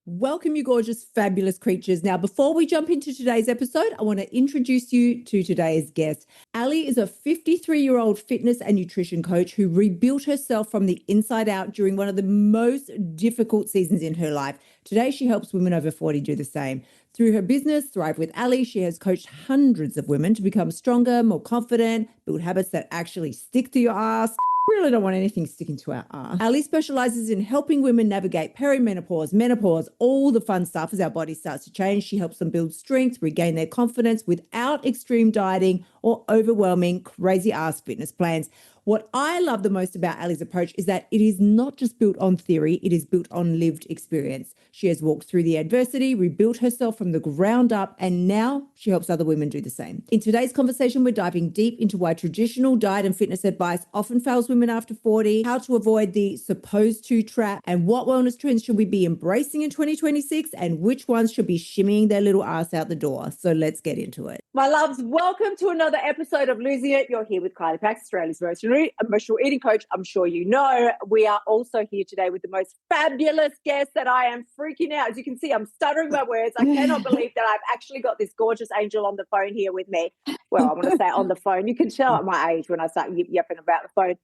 Welcome, you gorgeous, fabulous creatures. Now, before we jump into today's episode, I want to introduce you to today's guest. Ally is a 53-year-old fitness and nutrition coach who rebuilt herself from the inside out during one of the most difficult seasons in her life. Today, she helps women over 40 do the same. Through her business, Thrive with Ally, she has coached hundreds of women to become stronger, more confident, build habits that actually stick to your ass. Really don't want anything sticking to our ass. Ally specializes in helping women navigate perimenopause, menopause, all the fun stuff as our body starts to change. She helps them build strength, regain their confidence without extreme dieting or overwhelming crazy ass fitness plans. What I love the most about Ally's approach is that it is not just built on theory, it is built on lived experience. She has walked through the adversity, rebuilt herself from the ground up, and now she helps other women do the same. In today's conversation, we're diving deep into why traditional diet and fitness advice often fails women after 40, how to avoid the supposed to trap, and what wellness trends should we be embracing in 2026, and which ones should be shimmying their little ass out the door. So let's get into it. My loves, welcome to another episode of Losing It. You're here with Kylie Pax, Australia's emotional eating coach. I'm sure you know. We are also here today with the most fabulous guest that I am freaking out. As you can see, I'm stuttering my words. I cannot believe that I've actually got this gorgeous angel on the phone here with me. Well, I want to say on the phone. You can tell at my age when I start yapping about the phone.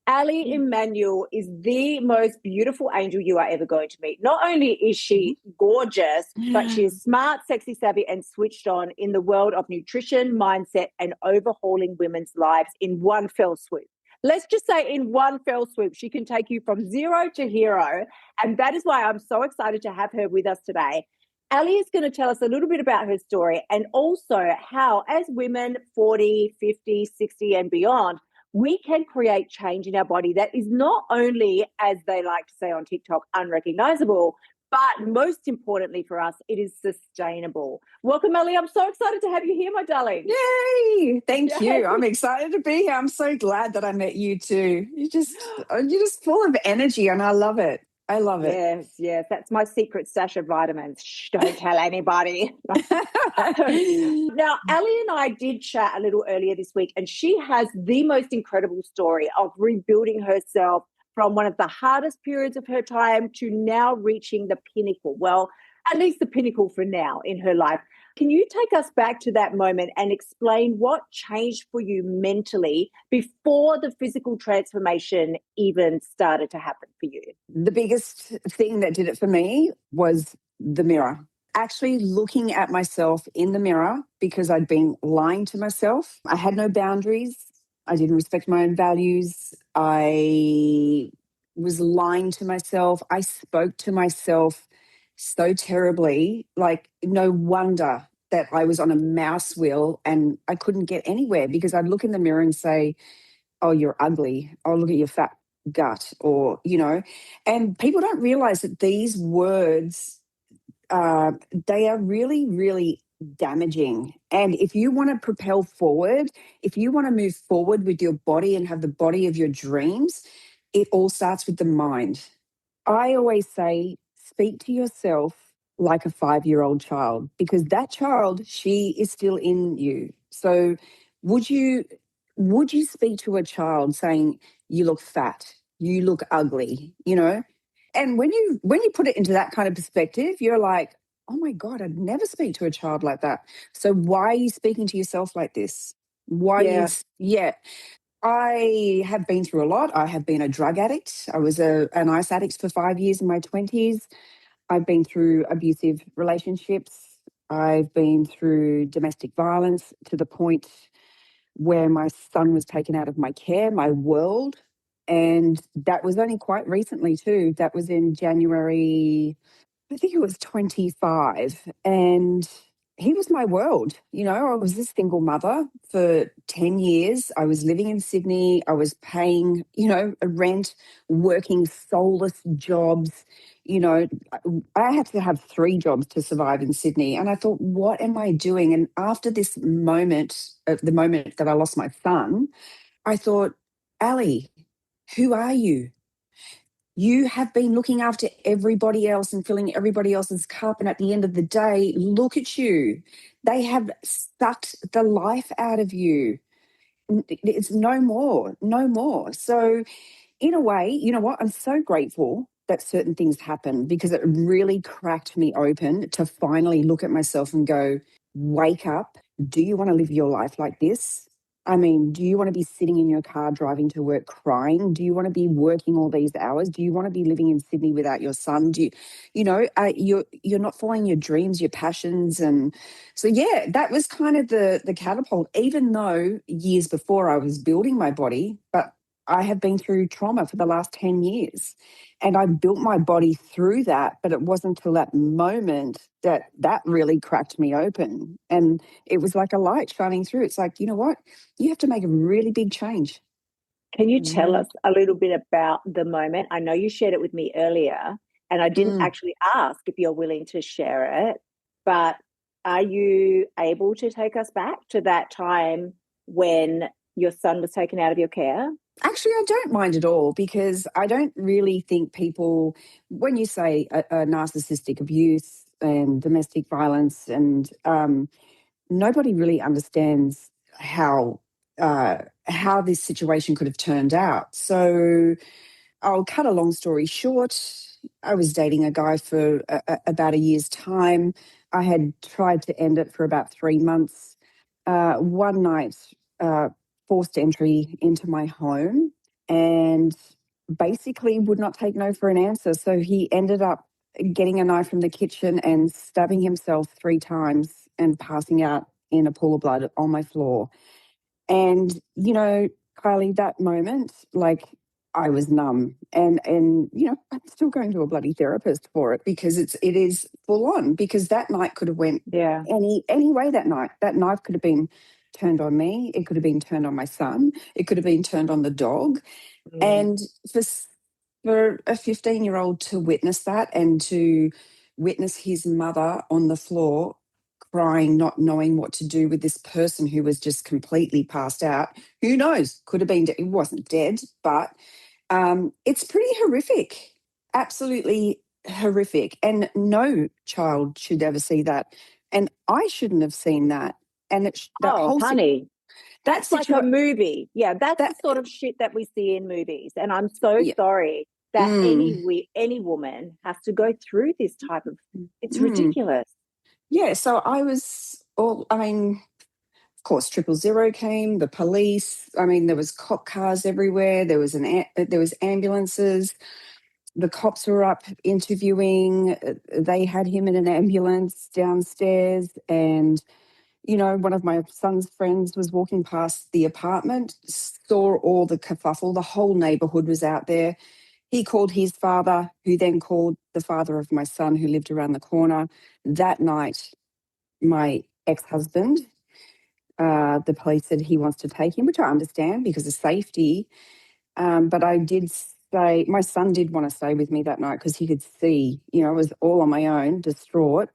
Ally Emmanuel is the most beautiful angel you are ever going to meet. Not only is she gorgeous, but she is smart, sexy, savvy, and switched on in the world of nutrition, mindset, and overhauling women's lives in one fell swoop. Let's just say in one fell swoop, she can take you from zero to hero. And that is why I'm so excited to have her with us today. Ally is going to tell us a little bit about her story and also how, as women 40, 50, 60, and beyond, we can create change in our body that is not only, as they like to say on TikTok, unrecognizable, but most importantly for us, it is sustainable. Welcome, Ally. I'm so excited to have you here, my darling. Yay! Thank you. I'm excited to be here. I'm so glad that I met you too. You're just full of energy, and I love it. I love it. Yes. That's my secret stash of vitamins. Shh, don't tell anybody. Now, Ally and I did chat a little earlier this week, and she has the most incredible story of rebuilding herself from one of the hardest periods of her time to now reaching the pinnacle. Well, at least the pinnacle for now in her life. Can you take us back to that moment and explain what changed for you mentally before the physical transformation even started to happen for you? The biggest thing that did it for me was the mirror. Actually looking at myself in the mirror, because I'd been lying to myself. I had no boundaries. I didn't respect my own values. I was lying to myself. I spoke to myself so terribly. Like, no wonder that I was on a mouse wheel and I couldn't get anywhere, because I'd look in the mirror and say, oh, you're ugly. Oh, look at your fat gut, or, and people don't realize that these words, they are really, really damaging. And if you want to propel forward, if you want to move forward with your body and have the body of your dreams, it all starts with the mind. I always say, speak to yourself like a 5-year-old child, because that child, she is still in you. So would you speak to a child saying, you look fat, you look ugly, And when you put it into that kind of perspective, you're like, oh my God, I'd never speak to a child like that. So why are you speaking to yourself like this? I have been through a lot. I have been a drug addict. I was an ice addict for 5 years in my 20s. I've been through abusive relationships. I've been through domestic violence to the point where my son was taken out of my care, my world. And that was only quite recently too. That was in January, I think it was 25. And he was my world. I was a single mother for 10 years. I was living in Sydney. I was paying, a rent, working soulless jobs. I had to have 3 jobs to survive in Sydney. And I thought, what am I doing? And after this moment, the moment that I lost my son, I thought, Ally, who are you? You have been looking after everybody else and filling everybody else's cup. And at the end of the day, look at you. They have sucked the life out of you. It's no more. So in a way, you know what? I'm so grateful that certain things happened, because it really cracked me open to finally look at myself and go, wake up. Do you want to live your life like this? I mean, do you want to be sitting in your car driving to work crying? Do you want to be working all these hours? Do you want to be living in Sydney without your son? You're not following your dreams, your passions, and so yeah, that was kind of the catapult. Even though years before I was building my body, but I have been through trauma for the last 10 years, and I built my body through that. But it wasn't until that moment that really cracked me open, and it was like a light shining through. It's like, you know what? You have to make a really big change. Can you tell Mm. us a little bit about the moment? I know you shared it with me earlier, and I didn't Mm. actually ask if you're willing to share it, but are you able to take us back to that time when your son was taken out of your care? Actually, I don't mind at all, because I don't really think people, when you say a narcissistic abuse and domestic violence, and nobody really understands how this situation could have turned out. So I'll cut a long story short. I was dating a guy for about a year's time. I had tried to end it for about 3 months. One night, uh, forced entry into my home, and basically would not take no for an answer. So he ended up getting a knife from the kitchen and stabbing himself 3 times and passing out in a pool of blood on my floor. And, Kylie, that moment, like, I was numb, and I'm still going to a bloody therapist for it, because it is full on, because that night could have went Yeah. any way. That night, that knife could have been turned on me. It could have been turned on my son. It could have been turned on the dog. Mm. And for for a 15-year-old to witness that, and to witness his mother on the floor crying, not knowing what to do with this person who was just completely passed out. Who knows? Could have been, it wasn't dead, but it's pretty horrific. Absolutely horrific. And no child should ever see that. And I shouldn't have seen that. And that Oh, whole honey, that that's like a situation, movie. Yeah, that's the that sort of shit that we see in movies. And I'm so yeah. sorry that Mm, any woman has to go through this type of, it's mm. ridiculous. Yeah, so I was all, I mean, of course, 000 came, the police. I mean, there was cop cars everywhere. There was there was ambulances. The cops were up interviewing. They had him in an ambulance downstairs, and one of my son's friends was walking past the apartment, saw all the kerfuffle. The whole neighbourhood was out there. He called his father, who then called the father of my son, who lived around the corner. That night, my ex-husband, the police said he wants to take him, which I understand because of safety. But I did say, my son did want to stay with me that night, because he could see, I was all on my own, distraught.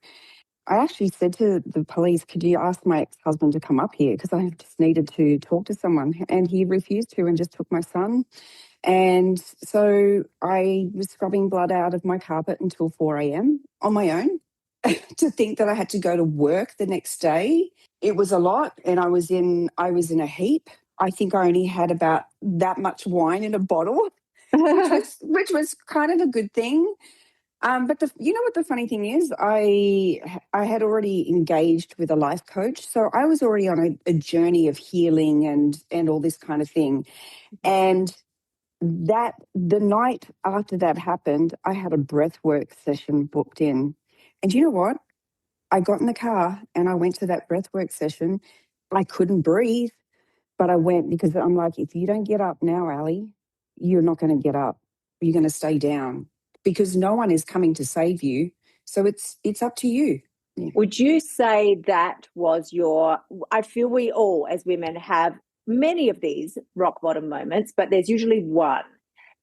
I actually said to the police, could you ask my ex-husband to come up here? Because I just needed to talk to someone. And he refused to, and just took my son. And so I was scrubbing blood out of my carpet until 4 a.m. on my own. To think that I had to go to work the next day, it was a lot, and I was in a heap. I think I only had about that much wine in a bottle, which was kind of a good thing. But you know what the funny thing is, I had already engaged with a life coach, so I was already on a journey of healing and all this kind of thing. And that the night after that happened, I had a breath work session booked in. And you know what? I got in the car and I went to that breath work session. I couldn't breathe, but I went, because I'm like, if you don't get up now, Ally, you're not going to get up. You're going to stay down, because no one is coming to save you. So it's up to you. Yeah. Would you say that was I feel we all as women have many of these rock bottom moments, but there's usually one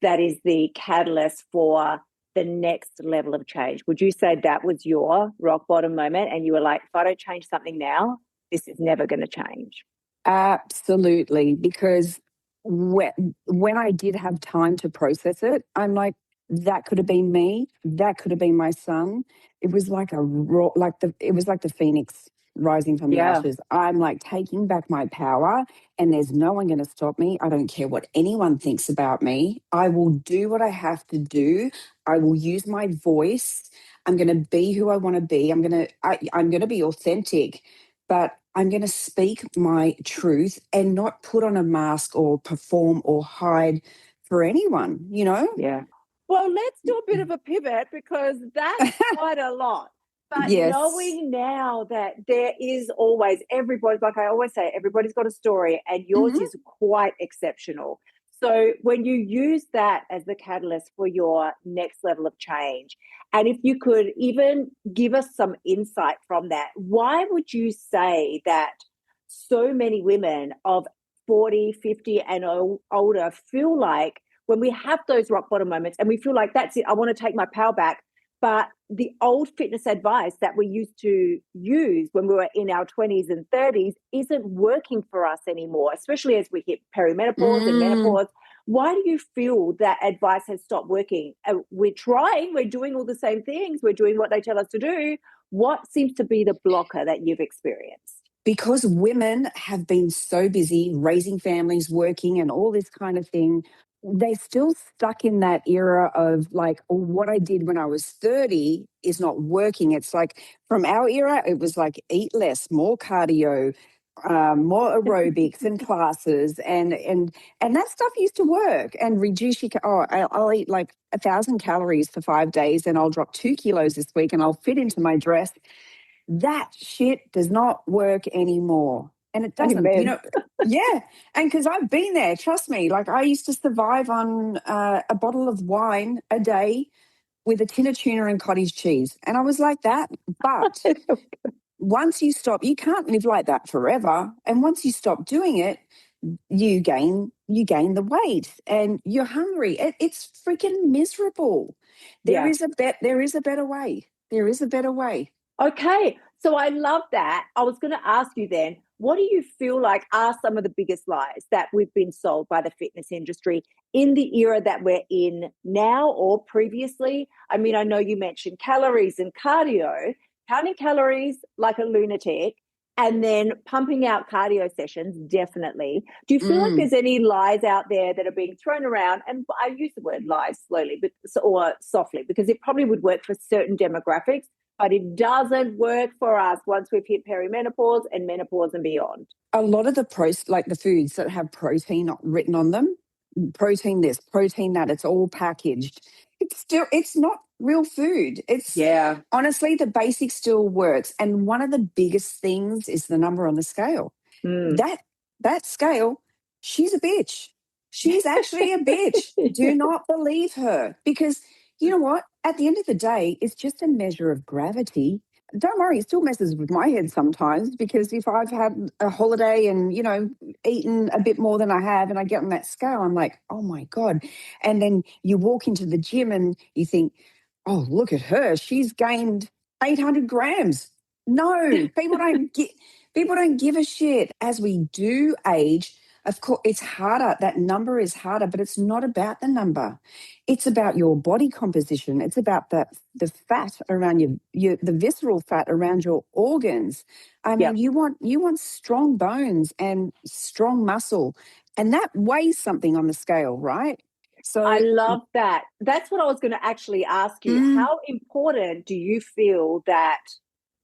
that is the catalyst for the next level of change. Would you say that was your rock bottom moment and you were like, if I don't change something now, this is never going to change? Absolutely, because when I did have time to process it, I'm like, that could have been me. That could have been my son. It was like it was like the phoenix. rising from the Yeah. ashes. I'm like taking back my power, and there's no one going to stop me. I don't care what anyone thinks about me. I will do what I have to do. I will use my voice. I'm going to be who I want to be. I'm going to be authentic, but I'm going to speak my truth and not put on a mask or perform or hide for anyone, you know? Yeah. Well, let's do a bit of a pivot because that's quite a lot. But Yes. knowing now that there is always everybody, like I always say, everybody's got a story and yours Mhm. is quite exceptional. So when you use that as the catalyst for your next level of change, and if you could even give us some insight from that, why would you say that so many women of 40, 50 and older feel like when we have those rock bottom moments and we feel like that's it, I want to take my power back. But the old fitness advice that we used to use when we were in our 20s and 30s isn't working for us anymore, especially as we hit perimenopause and Mm. menopause. Why do you feel that advice has stopped working? We're trying, we're doing all the same things, we're doing what they tell us to do. What seems to be the blocker that you've experienced? Because women have been so busy raising families, working, and all this kind of thing, they're still stuck in that era of like, oh, what I did when I was 30 is not working. It's like from our era, it was like eat less, more cardio, more aerobics and classes, and that stuff used to work. And reduce your. I'll eat like 1,000 calories for 5 days, and I'll drop 2 kilos this week, and I'll fit into my dress. That shit does not work anymore. And it doesn't, Amen. yeah. And because I've been there, trust me, like I used to survive on a bottle of wine a day with a tin of tuna and cottage cheese. And I was like that. But once you stop, you can't live like that forever. And once you stop doing it, you gain the weight and you're hungry. It's freaking miserable. There Yeah. is a better way. There is a better way. Okay, so I love that. I was going to ask you then, what do you feel like are some of the biggest lies that we've been sold by the fitness industry in the era that we're in now or previously? I mean, I know you mentioned calories and cardio, counting calories like a lunatic, and then pumping out cardio sessions, definitely. Do you feel like Mm. there's any lies out there that are being thrown around? And I use the word lies slowly or softly because it probably would work for certain demographics, but it doesn't work for us once we've hit perimenopause and menopause and beyond. A lot of like the foods that have protein written on them, protein this, protein that, it's all packaged. It's not real food. It's Yeah. honestly, the basic still works. And one of the biggest things is the number on the scale. Mm. That scale, she's a bitch. She's actually a bitch. Do not believe her because you know what? At the end of the day, it's just a measure of gravity. Don't worry, it still messes with my head sometimes because if I've had a holiday and, eaten a bit more than I have and I get on that scale, I'm like, oh my God. And then you walk into the gym and you think, oh, look at her. She's gained 800 grams. No, people don't give a shit. As we do age, of course, it's harder. That number is harder, but it's not about the number. It's about your body composition. It's about the fat around the visceral fat around your organs. I Yep. mean, you want strong bones and strong muscle, and that weighs something on the scale, right? I So, love that. That's what I was going to actually ask you. mm, How important do you feel that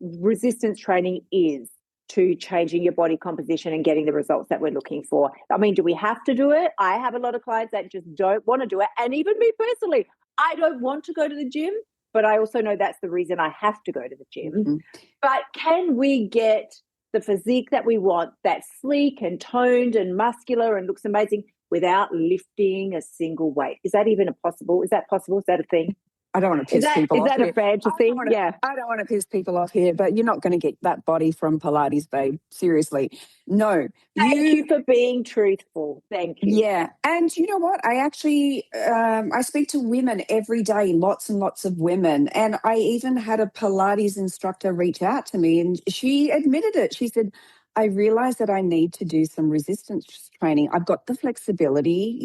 resistance training is to changing your body composition and getting the results that we're looking for? I mean, do we have to do it? I have a lot of clients that just don't want to do it. And even me personally, I don't want to go to the gym, but I also know that's the reason I have to go to the gym. mhm. But can we get the physique that we want, that's sleek and toned and muscular and looks amazing without lifting a single weight? Is that even possible? Is that possible? Is that a thing? I don't want to Is piss that people is off that a here. fantasy? Yeah. I don't want to piss people off here, but you're not going to get that body from Pilates, babe. Seriously. No, Thank you you for being truthful. Thank you. yeah, and you know what? I actually I speak to women every day, lots and lots of women, and I even had a Pilates instructor reach out to me, and she admitted it. She said, "I realize that I need to do some resistance training. I've got the flexibility,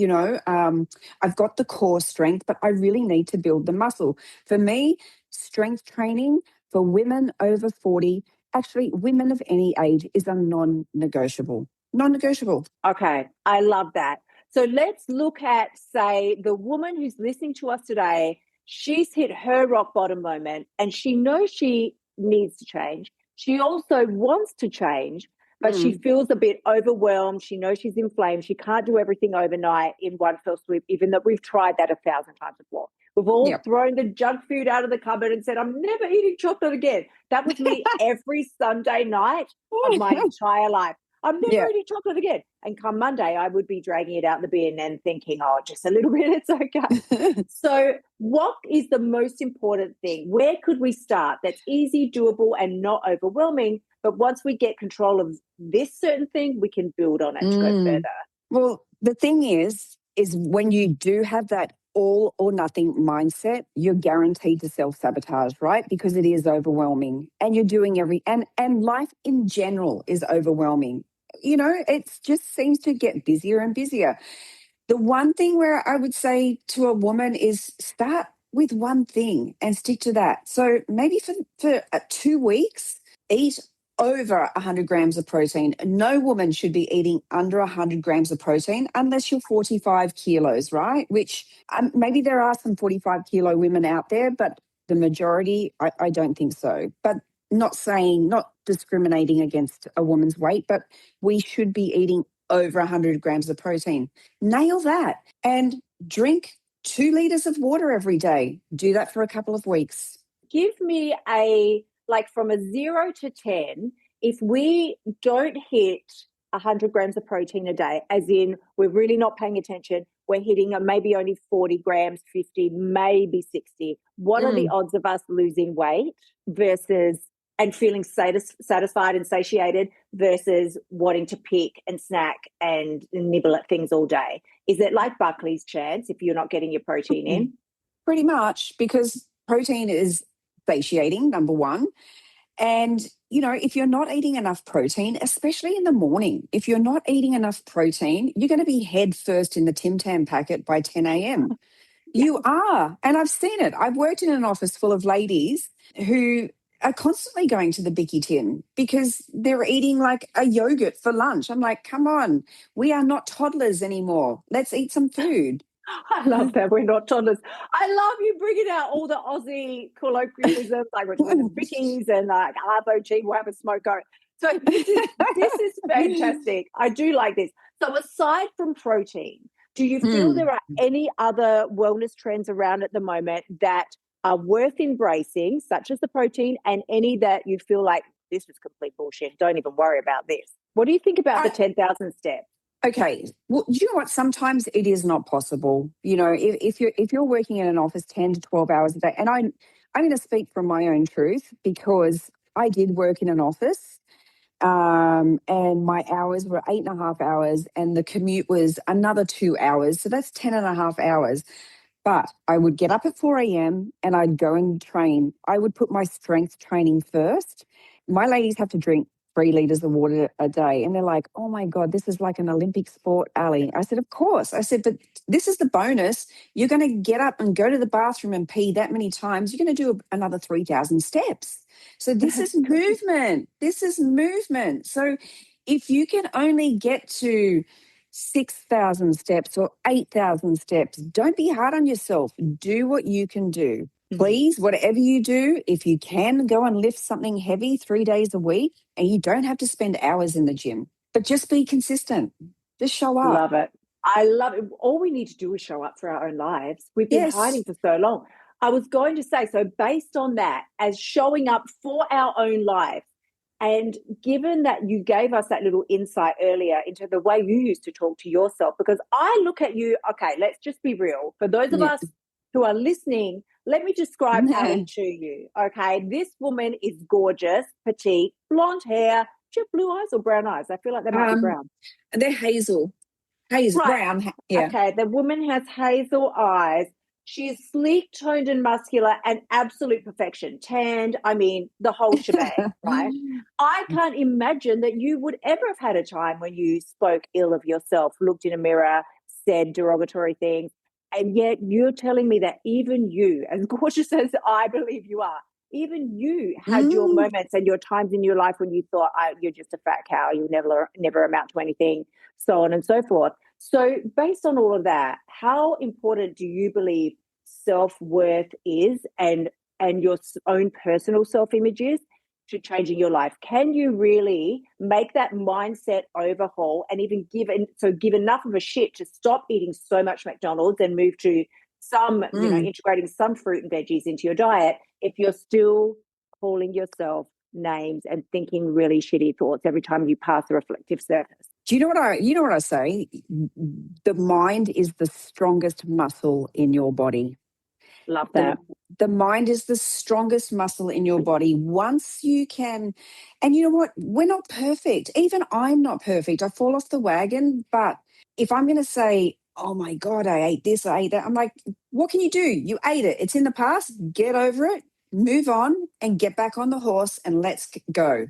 I've got the core strength, but I really need to build the muscle." For me, strength training for women over 40 actually women of any age is a non-negotiable. Non-negotiable. Okay, I love that. So let's look at, say, the woman who's listening to us today. She's hit her rock bottom moment and she knows she needs to change. She also wants to change, but she feels a bit overwhelmed. She knows she's inflamed. She can't do everything overnight in one fell swoop, even though we've tried that 1,000 times before. We've all thrown the junk food out of the cupboard and said, I'm never eating chocolate again. That was me every Sunday night of my entire life. I'm never eating chocolate again. And come Monday, I would be dragging it out the bin and thinking, oh, just a little bit, it's okay. So what is the most important thing? Where could we start that's easy, doable, and not overwhelming? But once we get control of this certain thing, we can build on it to go further. Well, the thing is when you do have that all or nothing mindset, you're guaranteed to self-sabotage, right? Because it is overwhelming and you're doing and life in general is overwhelming. You know, it just seems to get busier and busier. The one thing where I would say to a woman is start with one thing and stick to that. So maybe for 2 weeks, eat over 100 grams of protein. No woman should be eating under 100 grams of protein unless you're 45 kilos, right? Which maybe there are some 45 kilo women out there, but the majority, I don't think so. But not discriminating against a woman's weight, but we should be eating over 100 grams of protein. Nail that and drink 2 liters of water every day. Do that for a couple of weeks. Give me from a 0 to 10, if we don't hit 100 grams of protein a day, as in we're really not paying attention, we're hitting maybe only 40 grams, 50, maybe 60. What are the odds of us losing weight versus and feeling satisfied and satiated versus wanting to pick and snack and nibble at things all day? Is it like Buckley's chance if you're not getting your protein in? Pretty much, because protein is satiating, number one. And, you know, if you're not eating enough protein, especially in the morning, if you're not eating enough protein, you're going to be head first in the Tim Tam packet by 10 a.m. You are. And I've seen it. I've worked in an office full of ladies who are constantly going to the Bicky Tin because they're eating like a yogurt for lunch. I'm like, come on, we are not toddlers anymore. Let's eat some food. I love that. We're not toddlers. I love you bringing out all the Aussie colloquialisms, like we're talking to Vickies and like Arvo G, we'll have a smoke go. So this is fantastic. I do like this. So aside from protein, do you feel there are any other wellness trends around at the moment that are worth embracing, such as the protein, and any that you feel like this is complete bullshit, don't even worry about this? What do you think about the 10,000 steps? Okay. Well, do you know what? Sometimes it is not possible. You know, if you're working in an office 10 to 12 hours a day, and I'm going to speak from my own truth because I did work in an office and my hours were 8.5 hours and the commute was another 2 hours. So that's 10.5 hours. But I would get up at 4 a.m. and I'd go and train. I would put my strength training first. My ladies have to drink 3 liters of water a day. And they're like, oh my God, this is like an Olympic sport, Ally. I said, of course. I said, but this is the bonus. You're going to get up and go to the bathroom and pee that many times. You're going to do another 3,000 steps. So this is movement. This is movement. So if you can only get to 6,000 steps or 8,000 steps, don't be hard on yourself. Do what you can do. Please, whatever you do, if you can go and lift something heavy 3 days a week, and you don't have to spend hours in the gym, but just be consistent. Just show up. Love it. I love it. All we need to do is show up for our own lives. We've been hiding for so long. I was going to say, so based on that, as showing up for our own lives, and given that you gave us that little insight earlier into the way you used to talk to yourself, because I look at you, okay, let's just be real. For those of us who are listening, let me describe Ally to you, okay? This woman is gorgeous, petite, blonde hair. Do you have blue eyes or brown eyes? I feel like they might be brown. They're hazel. Hazel, right. brown. Yeah. Okay, the woman has hazel eyes. She is sleek, toned and muscular and absolute perfection. Tanned, I mean, the whole shebang, right? I can't imagine that you would ever have had a time when you spoke ill of yourself, looked in a mirror, said derogatory things. And yet you're telling me that even you, as gorgeous as I believe you are, even you had your Mm. moments and your times in your life when you thought, you're just a fat cow, you'll never amount to anything, so on and so forth. So based on all of that, how important do you believe self-worth is, and your own personal self-image is, to changing your life? Can you really make that mindset overhaul and even give enough of a shit to stop eating so much McDonald's and move to some, integrating some fruit and veggies into your diet, if you're still calling yourself names and thinking really shitty thoughts every time you pass a reflective surface? Do you know what I say? The mind is the strongest muscle in your body. Love that. The mind is the strongest muscle in your body. Once you can, and you know what? We're not perfect. Even I'm not perfect. I fall off the wagon. But if I'm going to say, oh my God, I ate this, I ate that, I'm like, what can you do? You ate it. It's in the past. Get over it, move on, and get back on the horse and let's go.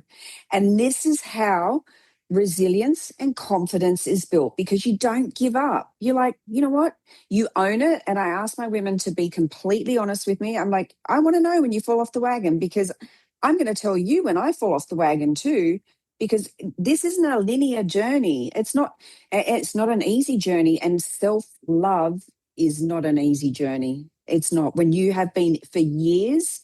And this is how resilience and confidence is built, because you don't give up. You're like, you know what? You own it. And I ask my women to be completely honest with me. I'm like, I want to know when you fall off the wagon, because I'm going to tell you when I fall off the wagon too, because this isn't a linear journey. It's not an easy journey, and self-love is not an easy journey. It's not. When you have been for years,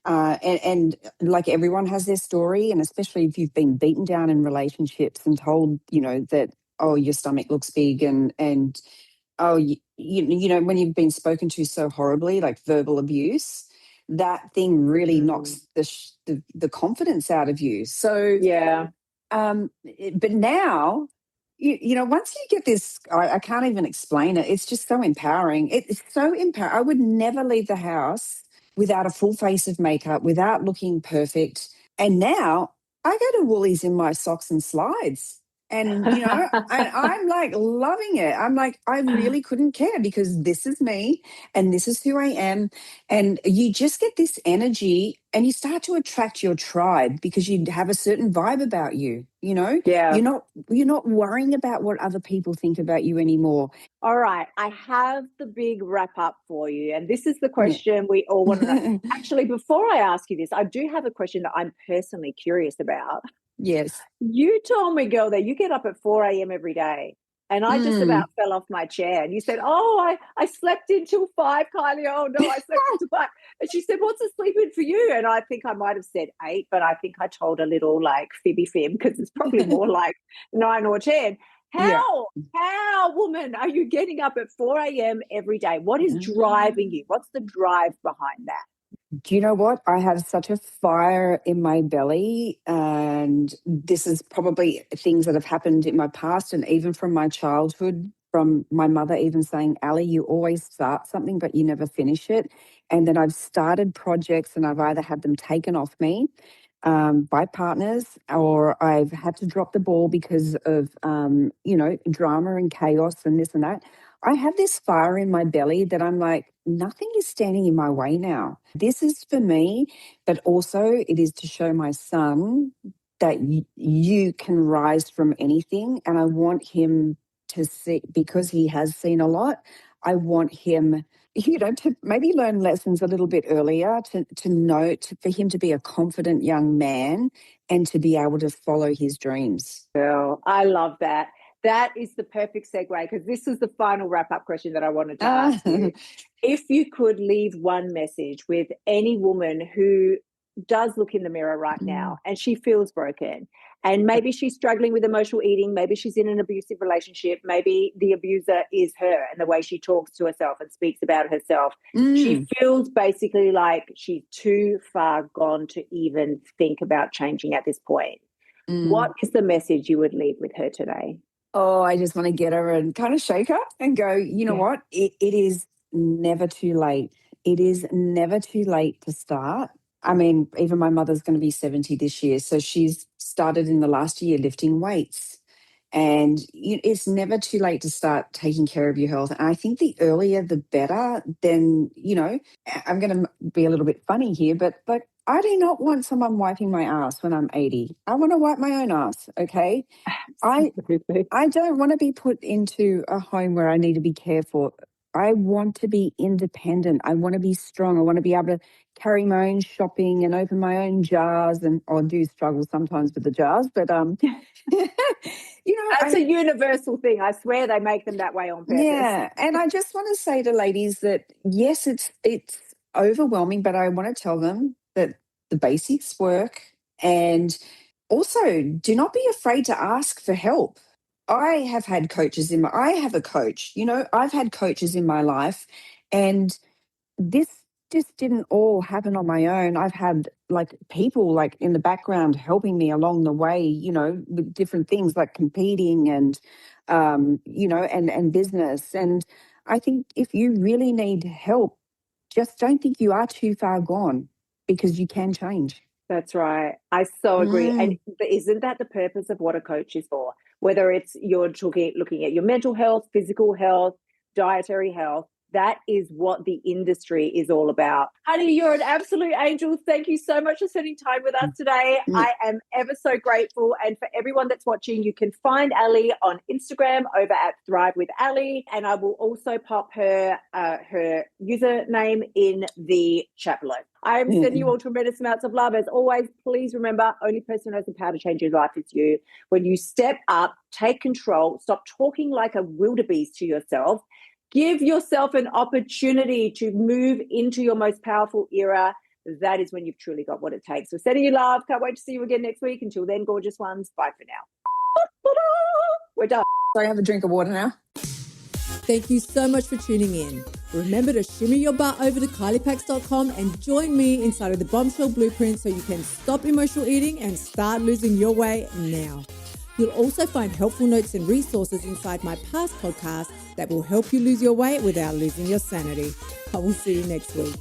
and like, everyone has their story, and especially if you've been beaten down in relationships and told, that, oh, your stomach looks big, and oh, when you've been spoken to so horribly, like verbal abuse, that thing really knocks the confidence out of you. So Yeah. but now, once you get this, I can't even explain it. It's just so empowering. It's so empowering. I would never leave the house without a full face of makeup, without looking perfect. And now I go to Woolies in my socks and slides. And, I'm like loving it. I'm like, I really couldn't care, because this is me and this is who I am. And you just get this energy, and you start to attract your tribe, because you have a certain vibe about you. Yeah. You're not worrying about what other people think about you anymore. All right, I have the big wrap up for you. And this is the Yeah. question we all want to know. Actually, before I ask you this, I do have a question that I'm personally curious about. Yes. You told me, girl, that you get up at 4 a.m. every day. And I just about fell off my chair. And you said, oh, I slept until 5, Kylie. Oh, no, I slept until 5. And she said, what's a sleep in for you? And I think I might have said 8, but I think I told a little like fibby fib, because it's probably more like 9 or 10. Yeah. How, woman, are you getting up at 4 a.m. every day? What is driving you? What's the drive behind that? Do you know what? I have such a fire in my belly, and this is probably things that have happened in my past and even from my childhood, from my mother even saying, Ally, you always start something, but you never finish it. And then I've started projects, and I've either had them taken off me by partners, or I've had to drop the ball because of, drama and chaos and this and that. I have this fire in my belly that I'm like, nothing is standing in my way now. This is for me, but also it is to show my son that you can rise from anything. And I want him to see, because he has seen a lot, I want him, to maybe learn lessons a little bit earlier, to know, for him to be a confident young man and to be able to follow his dreams. Girl, I love that. That is the perfect segue, because this is the final wrap up question that I wanted to ask you. If you could leave one message with any woman who does look in the mirror right now and she feels broken, and maybe she's struggling with emotional eating, maybe she's in an abusive relationship, maybe the abuser is her and the way she talks to herself and speaks about herself, she feels basically like she's too far gone to even think about changing at this point. What is the message you would leave with her today? Oh, I just want to get her and kind of shake her and go, you know what? It is never too late. It is never too late to start. I mean, even my mother's going to be 70 this year. So she's started in the last year lifting weights. And it's never too late to start taking care of your health. And I think the earlier, the better. Then, I'm going to be a little bit funny here, but like, I do not want someone wiping my ass when I'm 80. I want to wipe my own ass, okay? I don't want to be put into a home where I need to be cared for. I want to be independent. I want to be strong. I want to be able to carry my own shopping and open my own jars. And I do struggle sometimes with the jars, but That's a universal thing. I swear they make them that way on purpose. Yeah, and I just want to say to ladies that yes, it's overwhelming, but I want to tell them that the basics work, and also do not be afraid to ask for help. I have had coaches I have a coach, I've had coaches in my life, and this just didn't all happen on my own. I've had like people like in the background helping me along the way, with different things like competing and, and business. And I think if you really need help, just don't think you are too far gone, because you can change. That's right. I so agree. And isn't that the purpose of what a coach is for? Whether it's you're looking at your mental health, physical health, dietary health, that is what the industry is all about. Honey, you're an absolute angel. Thank you so much for spending time with us today. I am ever so grateful. And for everyone that's watching, you can find Ally on Instagram over at Thrive with Ally. And I will also pop her username in the chat below. I am sending you all tremendous amounts of love. As always, please remember, only person who has the power to change your life is you. When you step up, take control, stop talking like a wildebeest to yourself. Give yourself an opportunity to move into your most powerful era. That is when you've truly got what it takes. So sending you love. Can't wait to see you again next week. Until then, gorgeous ones. Bye for now. We're done. Sorry, I have a drink of water now. Thank you so much for tuning in. Remember to shimmy your butt over to kyliepax.com and join me inside of the Bombshell Blueprint so you can stop emotional eating and start losing your weight now. You'll also find helpful notes and resources inside my past podcasts that will help you lose your weight without losing your sanity. I will see you next week.